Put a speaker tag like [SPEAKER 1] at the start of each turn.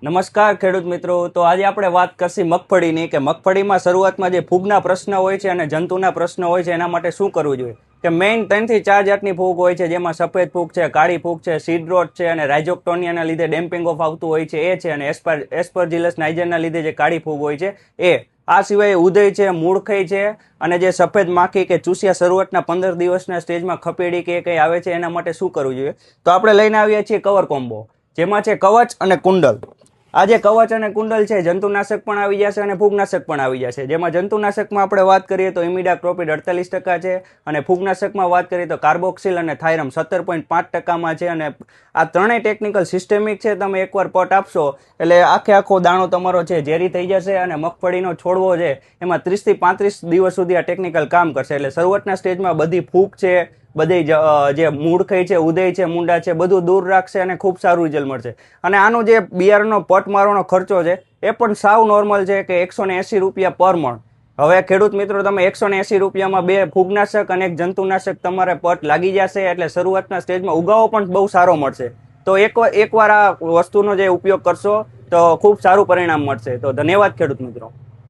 [SPEAKER 1] નમસ્કાર ખેડૂત મિત્રો. તો આજે આપણે વાત કરશી મગફળીની કે મગફળીમાં શરૂઆતમાં જે ફૂગના પ્રશ્ન હોય છે અને જંતુના પ્રશ્ન હોય છે એના માટે શું કરવું જોઈએ. કે મેઇન 3 થી 4 જાતની ફૂગ હોય છે, જેમાં સફેદ ફૂગ છે, કાળી ફૂગ છે, સીડ રોટ છે અને રાઇઝોક્ટોનિયાના લીધે ડેમ્પિંગ ઓફ આવતું હોય છે એ છે, અને એસ્પરજીલસ નાઇજરના લીધે જે કાળી ફૂગ હોય છે એ. આ સિવાય ઉદય છે, મૂળખઈ છે અને જે સફેદ માખી કે ચૂસિયા શરૂઆતના 15 દિવસના સ્ટેજમાં ખપેડી કે કંઈ આવે છે એના માટે શું કરવું જોઈએ. તો આપણે લઈને આવ્યા છીએ કવર કોમ્બો, જેમાં છે કવચ અને કુંડલ. આ જે કવચ અને કુંડલ છે, જંતુનાશક પણ આવી જશે અને ફૂગનાશક પણ આવી જશે. જેમાં જંતુનાશકમાં આપણે વાત કરીએ તો ઇમિડાક્લોપિડ 48% છે, અને ફૂગનાશકમાં વાત કરીએ તો કાર્બોક્સિલ અને થાયરમ 17.5%માં છે. અને આ ત્રણેય ટેકનિકલ સિસ્ટેમિક છે. તમે એકવાર પટ આપશો એટલે આખો દાણો તમારો છે ઝેરી થઈ જશે, અને મગફળીનો છોડવો છે એમાં 30 થી 35 દિવસ સુધી આ ટેકનિકલ કામ કરશે. એટલે શરૂઆતના સ્ટેજમાં બધી ફૂગ છે, બધી જે મૂળખઈ છે, ઉદય છે, મુંડા છે, બધું દૂર રાખશે અને ખૂબ સારું રિઝલ્ટ મળશે. અને આનો જે બિયારણનો પટ મારવાનો ખર્ચો છે એ પણ સાવ નોર્મલ છે કે 180 રૂપિયા પર મણ. હવે ખેડૂત મિત્રો, તમે 180 રૂપિયામાં 2 ફૂગનાશક અને 1 જંતુનાશક તમારે પટ લાગી જશે. એટલે શરૂઆતના સ્ટેજમાં ઉગાવો પણ બહુ સારો મળશે. તો એકવાર આ વસ્તુનો જે ઉપયોગ કરશો તો ખૂબ સારું પરિણામ મળશે. તો ધન્યવાદ ખેડૂત મિત્રો.